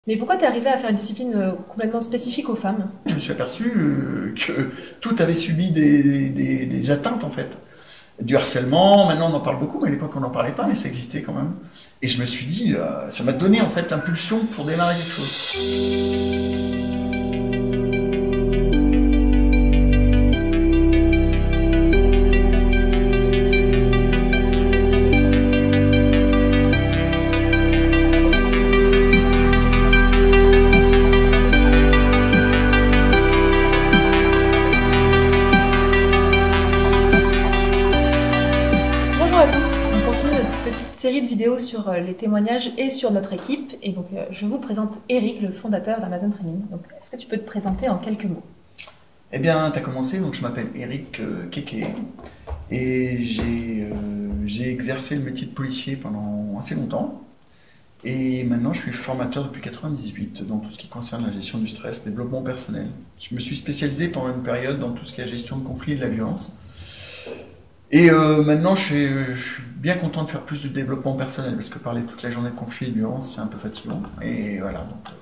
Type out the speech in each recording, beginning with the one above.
Mais pourquoi t'es arrivé à faire une discipline complètement spécifique aux femmes? Je me suis aperçu que tout avait subi des atteintes en fait. Du harcèlement, maintenant on en parle beaucoup, mais à l'époque on n'en parlait pas, mais ça existait quand même. Et je me suis dit, ça m'a donné en fait l'impulsion pour démarrer quelque chose. Bonjour à toutes, on continue notre petite série de vidéos sur les témoignages et sur notre équipe. Et donc je vous présente Eric, le fondateur d'Amazon Training. Donc est-ce que tu peux te présenter en quelques mots? Eh bien, tu as commencé, donc je m'appelle Eric Keke, et j'ai exercé le métier de policier pendant assez longtemps. Et maintenant, je suis formateur depuis 98 dans tout ce qui concerne la gestion du stress, développement personnel. Je me suis spécialisé pendant une période dans tout ce qui est gestion de conflits et de la violence. Et maintenant, je suis bien content de faire plus de développement personnel, parce que parler toute la journée de conflits et de violence, c'est un peu fatigant. Et voilà, donc,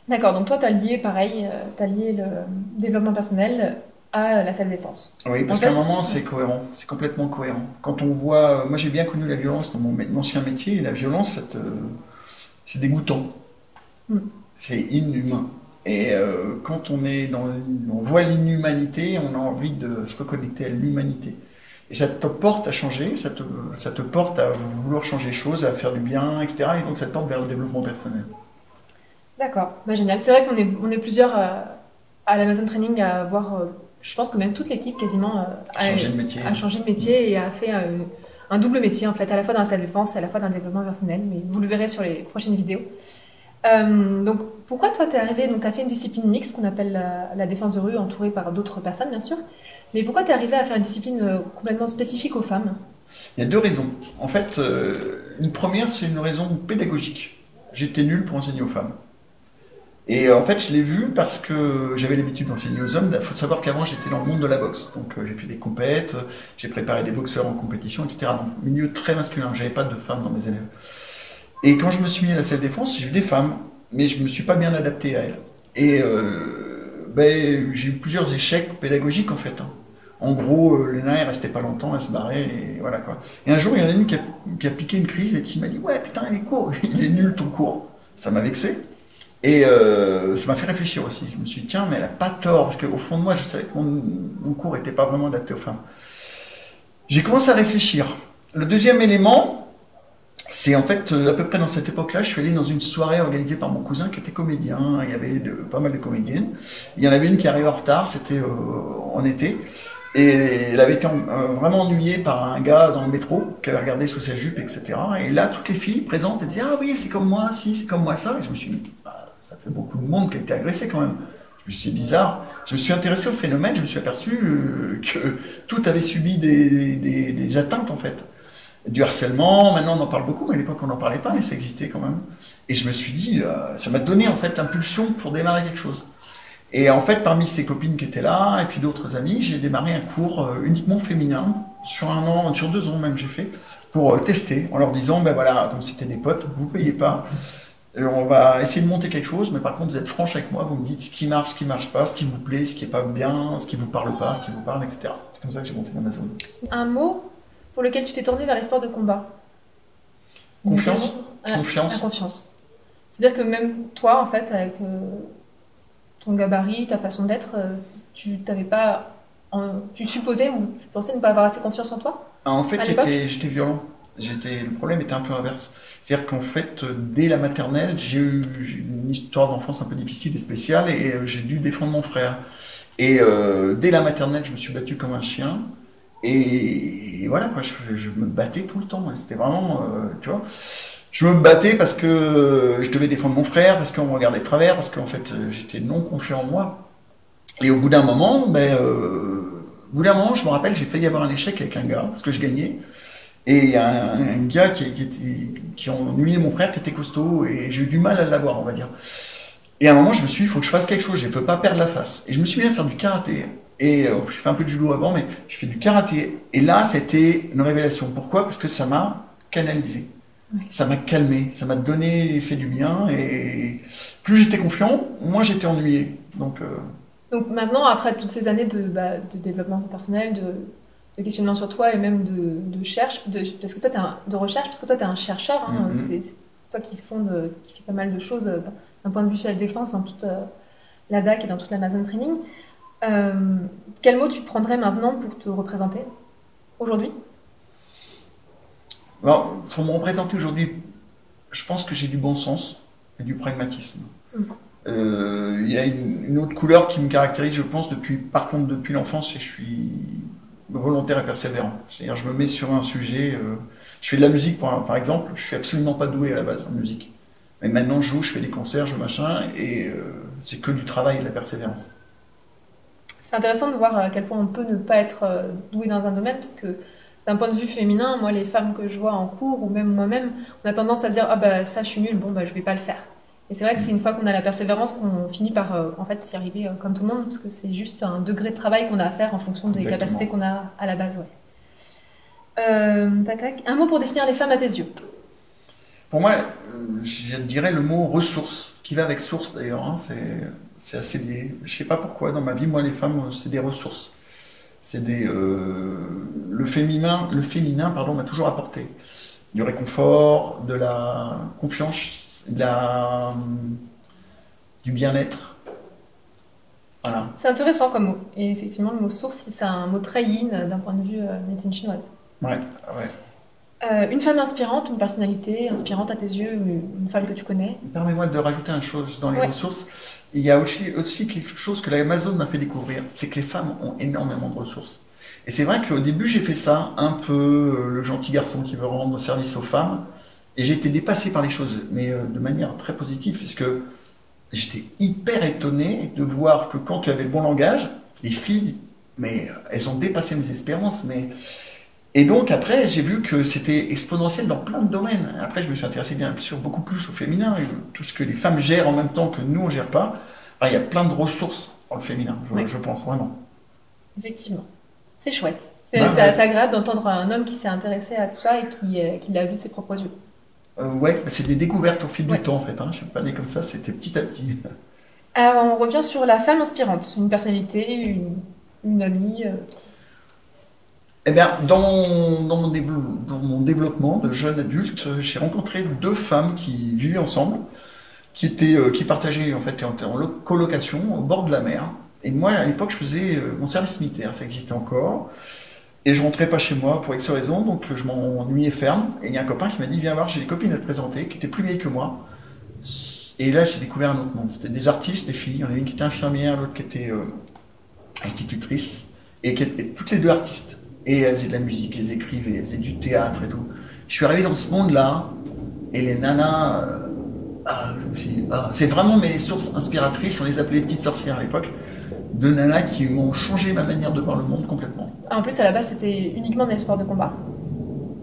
D'accord, donc toi tu as lié pareil, tu as lié le développement personnel à la salle défense. oui, En parce qu'à un fait, moment, c'est cohérent, c'est complètement cohérent. Quand on voit, moi j'ai bien connu la violence dans mon ancien métier, et la violence, c'est dégoûtant, hmm, c'est inhumain. Et quand on voit l'inhumanité, on a envie de se reconnecter à l'humanité. Et ça te porte à changer, ça te porte à vouloir changer les choses, à faire du bien, etc. Et donc ça te porte vers le développement personnel. d'accord, bah, génial. C'est vrai on est plusieurs à l'Amazon Training à avoir, je pense que même toute l'équipe quasiment Changer de métier. a changé de métier et a fait un double métier en fait, à la fois dans la salle défense et à la fois dans le développement personnel. Mais vous le verrez sur les prochaines vidéos. Donc pourquoi toi t'es arrivé, donc t'as fait une discipline mixte qu'on appelle la défense de rue entourée par d'autres personnes bien sûr, mais pourquoi t'es arrivé à faire une discipline complètement spécifique aux femmes? Il y a deux raisons. En fait, une première, c'est une raison pédagogique. J'étais nul pour enseigner aux femmes. Et en fait, je l'ai vu parce que j'avais l'habitude d'enseigner aux hommes. Il faut savoir qu'avant, j'étais dans le monde de la boxe. Donc, j'ai fait des compètes, j'ai préparé des boxeurs en compétition, etc. Donc, milieu très masculin. J'avais pas de femmes dans mes élèves. Et quand je me suis mis à la salle de défense, j'ai eu des femmes, mais je me suis pas bien adapté à elles. Et j'ai eu plusieurs échecs pédagogiques en fait, hein. En gros, les nains, elles restaient pas longtemps, elles se barraient, et voilà quoi. Et un jour, il y en a une qui a piqué une crise et qui m'a dit: Ouais, putain, il est court, il est nul ton cours. Ça m'a vexé. Et ça m'a fait réfléchir aussi. Je me suis dit: Tiens, mais elle a pas tort, parce qu'au fond de moi, je savais que mon cours était pas vraiment adapté aux femmes. J'ai commencé à réfléchir. Le deuxième élément, c'est en fait, à peu près dans cette époque-là, je suis allé dans une soirée organisée par mon cousin qui était comédien. Il y avait pas mal de comédiennes. Il y en avait une qui arrivait en retard, c'était en été. Et elle avait été vraiment ennuyée par un gars dans le métro qui avait regardé sous sa jupe, etc. Et là, toutes les filles présentes, elles disaient: Ah oui, c'est comme moi, si, c'est comme moi, ça. Et je me suis dit: Bah, ça fait beaucoup de monde qui a été agressé quand même. Je me suis dit: C'est bizarre. Je me suis intéressé au phénomène, je me suis aperçu que tout avait subi des atteintes en fait. Du harcèlement, maintenant on en parle beaucoup, mais à l'époque on n'en parlait pas, mais ça existait quand même. Et je me suis dit, ça m'a donné en fait l'impulsion pour démarrer quelque chose. Et en fait, parmi ces copines qui étaient là, et puis d'autres amis, j'ai démarré un cours uniquement féminin, sur 1 an, sur 2 ans même j'ai fait, pour tester, en leur disant: Ben voilà, comme c'était des potes, vous ne payez pas, on va essayer de monter quelque chose, mais par contre vous êtes franche avec moi, vous me dites ce qui marche pas, ce qui vous plaît, ce qui est pas bien, ce qui vous parle pas, ce qui vous parle, etc. C'est comme ça que j'ai monté Amazon. Un mot pour lequel tu t'es tourné vers les sports de combat? Confiance. La Confiance. confiance. C'est-à-dire que même toi, en fait, avec ton gabarit, ta façon d'être, tu t'avais pas, tu supposais ou tu pensais ne pas avoir assez confiance en toi Ah, en fait, à l'époque? j'étais violent. Le problème était un peu inverse. C'est-à-dire qu'en fait, dès la maternelle, j'ai eu une histoire d'enfance un peu difficile et spéciale, et j'ai dû défendre mon frère. Et dès la maternelle, je me suis battu comme un chien. Et voilà, quoi, je me battais tout le temps. C'était vraiment, tu vois, je me battais parce que je devais défendre mon frère, parce qu'on me regardait de travers, parce qu'en fait, j'étais non confiant en moi. Et au bout d'un moment, je me rappelle, j'ai failli avoir un échec avec un gars, parce que je gagnais. Et il y a un gars qui ennuyait mon frère, qui était costaud, et j'ai eu du mal à l'avoir, on va dire. Et à un moment, je me suis dit: il faut que je fasse quelque chose, je ne peux pas perdre la face. Et je me suis mis à faire du karaté. Et j'ai fait un peu de judo avant, mais j'ai fait du karaté. Et là, c'était une révélation. Pourquoi? Parce que ça m'a canalisé. Ouais. Ça m'a calmé, ça m'a fait du bien, et plus j'étais confiant, moins j'étais ennuyé. Donc maintenant, après toutes ces années de développement personnel, de questionnement sur toi et même de recherche, parce que toi, de recherche, parce que toi, tu es un chercheur, hein, c'est toi qui fais pas mal de choses d'un point de vue sur la défense dans toute la DAC et dans toute l'Amazon Training. Quel mot tu prendrais maintenant pour te représenter aujourd'hui? Alors, pour me représenter aujourd'hui, je pense que j'ai du bon sens et du pragmatisme. Il y a une autre couleur qui me caractérise, je pense, par contre, depuis l'enfance, c'est que je suis volontaire et persévérant. C'est-à-dire, je me mets sur un sujet. Je fais de la musique, par exemple. Je suis absolument pas doué à la base en musique. Mais maintenant, je joue, je fais des concerts, je machin, et c'est que du travail et de la persévérance. C'est intéressant de voir à quel point on peut ne pas être doué dans un domaine, parce que d'un point de vue féminin, moi, les femmes que je vois en cours, ou même moi-même, on a tendance à se dire ah bah ça, je suis nulle, bon bah je vais pas le faire. Et c'est vrai que c'est une fois qu'on a la persévérance qu'on finit par en fait s'y arriver comme tout le monde, parce que c'est juste un degré de travail qu'on a à faire en fonction des Exactement. capacités qu'on a à la base. Ouais. Tac. Un mot pour définir les femmes à tes yeux. Pour moi, je dirais le mot ressources, qui va avec source d'ailleurs. Hein, c'est assez lié. Je sais pas pourquoi, dans ma vie, moi, les femmes, c'est des ressources. Le féminin, pardon, m'a toujours apporté du réconfort, de la confiance, du bien-être. Voilà. C'est intéressant comme mot. Et effectivement, le mot source, c'est un mot très yin d'un point de vue médecine chinoise. Ouais, ouais. Une femme inspirante, une personnalité inspirante à tes yeux, une femme que tu connais. Permets-moi de rajouter une chose dans les Ouais. ressources. Il y a aussi quelque chose que l'Amazon m'a fait découvrir, c'est que les femmes ont énormément de ressources. Et c'est vrai qu'au début, j'ai fait ça, un peu le gentil garçon qui veut rendre service aux femmes, et j'ai été dépassé par les choses, mais de manière très positive, puisque j'étais hyper étonné de voir que quand tu avais le bon langage, les filles, mais elles ont dépassé mes espérances, Et donc après, j'ai vu que c'était exponentiel dans plein de domaines. Après, je me suis intéressé bien sûr beaucoup plus au féminin, et tout ce que les femmes gèrent en même temps que nous, on ne gère pas. Il y a plein de ressources dans le féminin, Oui. je pense vraiment. Effectivement. C'est chouette. C'est Ouais. assez agréable d'entendre un homme qui s'est intéressé à tout ça et qui l'a vu de ses propres yeux. Ouais, c'est des découvertes au fil Ouais. du temps en fait. Hein. Je ne suis pas né comme ça, c'était petit à petit. Alors, on revient sur la femme inspirante. Une personnalité, une amie. Eh bien, dans mon développement de jeune adulte, j'ai rencontré deux femmes qui vivaient ensemble, qui partageaient en fait en colocation au bord de la mer. Et moi, à l'époque, je faisais mon service militaire, ça existait encore. Et je rentrais pas chez moi pour X raisons, donc je m'ennuyais ferme. Et il y a un copain qui m'a dit, viens voir, j'ai des copines à te présenter, qui étaient plus vieilles que moi. Et là, j'ai découvert un autre monde. C'était des artistes, des filles. Il y en avait une qui était infirmière, l'autre qui était institutrice. Et toutes les deux artistes. Et elles faisaient de la musique, elles écrivaient, elles faisaient du théâtre et tout. Je suis arrivé dans ce monde-là, et les nanas, je me suis dit, c'est vraiment mes sources inspiratrices, on les appelait les petites sorcières à l'époque, de nanas qui m'ont changé ma manière de voir le monde complètement. En plus, à la base, c'était uniquement des sports de combat.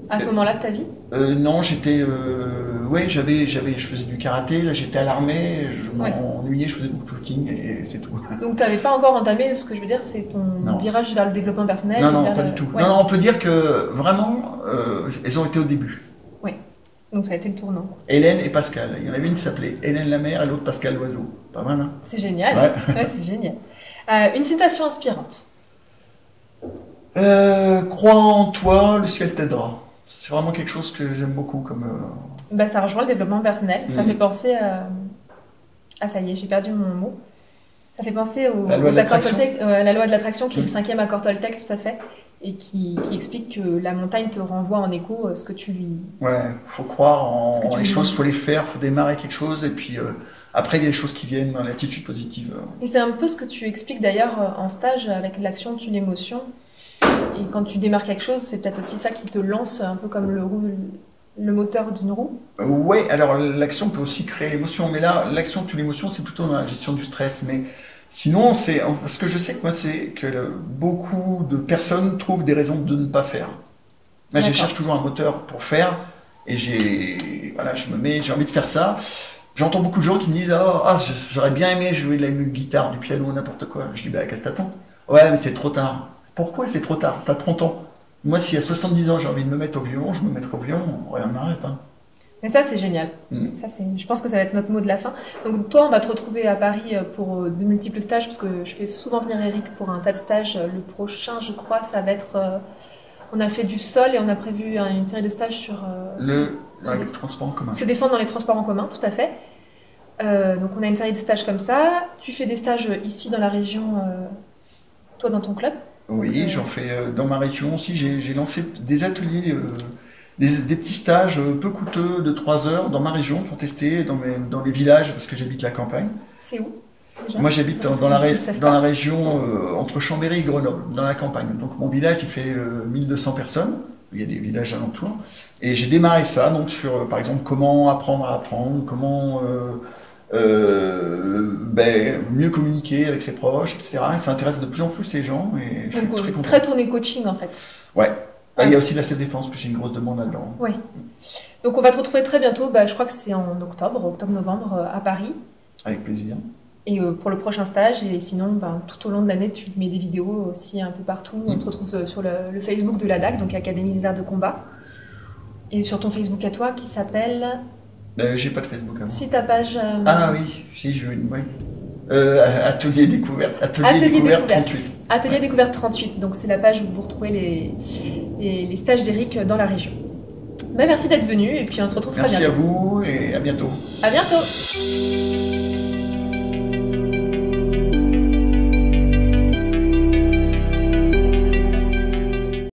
À ce moment-là de ta vie? Non, j'étais, je faisais du karaté, là j'étais à l'armée, je m'ennuyais, je faisais beaucoup de footing et c'est tout. Donc, tu n'avais pas encore entamé, ce que je veux dire, c'est ton Non. virage vers le développement personnel? Non, vers pas le- du tout. Ouais. Non, on peut dire que vraiment, elles ont été au début. Oui. Donc, ça a été le tournant. Hélène et Pascal. Il y en avait une qui s'appelait Hélène la mer et l'autre Pascal l'oiseau. Pas mal, hein? C'est génial. Ouais. Ouais, c'est génial. Une citation inspirante. Crois en toi, le ciel t'aidera. C'est vraiment quelque chose que j'aime beaucoup comme. Bah, ça rejoint le développement personnel. Ça Mhm. fait penser à... Ah, ça y est, j'ai perdu mon mot. Ça fait penser La loi de aux accords l'attraction. Toltec, la loi de l'attraction, qui est le Mhm. 5e accord Toltec, tout à fait, et qui explique que la montagne te renvoie en écho ce que tu lui... Ouais, faut croire Ce que en tu les lui choses, demandes. faut les faire, faut démarrer quelque chose et puis après il y a des choses qui viennent dans l'attitude positive. Et c'est un peu ce que tu expliques d'ailleurs en stage avec l'action tue l'émotion. Et quand tu démarres quelque chose, c'est peut-être aussi ça qui te lance un peu comme le moteur d'une roue. Ouais, alors l'action peut aussi créer l'émotion, mais là, l'action tue l'émotion, c'est plutôt dans la gestion du stress. Mais sinon, ce que je sais que moi, c'est que beaucoup de personnes trouvent des raisons de ne pas faire. Moi, je D'accord. cherche toujours un moteur pour faire, et voilà, j'ai envie de faire ça. J'entends beaucoup de gens qui me disent, j'aurais bien aimé jouer de la guitare, du piano, n'importe quoi. Je dis, bah, qu'est-ce que t'attends? Ouais, mais c'est trop tard. Pourquoi c'est trop tard? T'as 30 ans. Moi, si à 70 ans j'ai envie de me mettre au violon, je me mettrai au violon, rien ne m'arrête. Hein. Et ça, c'est génial. Mm. Ça, je pense que ça va être notre mot de la fin. Donc, toi, on va te retrouver à Paris pour de multiples stages, parce que je fais souvent venir Eric pour un tas de stages. Le prochain, je crois, ça va être. On a fait du sol et on a prévu une série de stages sur. Dans les transports en commun. Se défendre dans les transports en commun, tout à fait. Donc, on a une série de stages comme ça. Tu fais des stages ici dans la région, toi, dans ton club. Oui, j'en fais dans ma région aussi. J'ai lancé des ateliers. Des petits stages peu coûteux de 3 heures dans ma région pour tester dans les villages parce que j'habite la campagne. C'est où déjà? Moi j'habite dans la région entre Chambéry et Grenoble, dans la campagne. Donc mon village il fait 1200 personnes, il y a des villages alentours. Et j'ai démarré ça donc sur par exemple comment apprendre à apprendre, comment mieux communiquer avec ses proches, etc. Et ça intéresse de plus en plus les gens et je suis très content. Très tourné coaching en fait. Ouais. Il y a aussi la self-défense, que j'ai une grosse demande là-dedans. Oui. Donc on va te retrouver très bientôt, je crois que c'est en octobre-novembre à Paris. Avec plaisir. Et pour le prochain stage, et sinon tout au long de l'année, tu mets des vidéos aussi un peu partout. On te retrouve sur le Facebook de la DAC, donc Académie des Arts de Combat. Et sur ton Facebook à toi qui s'appelle... J'ai pas de Facebook à moi. Si ta page... Ah oui, si je oui. Atelier Découverte 38. Atelier Découverte 38, donc c'est la page où vous retrouvez les stages d'Eric dans la région. Merci d'être venu et puis on se retrouve très bientôt. Merci à vous et à bientôt. À bientôt.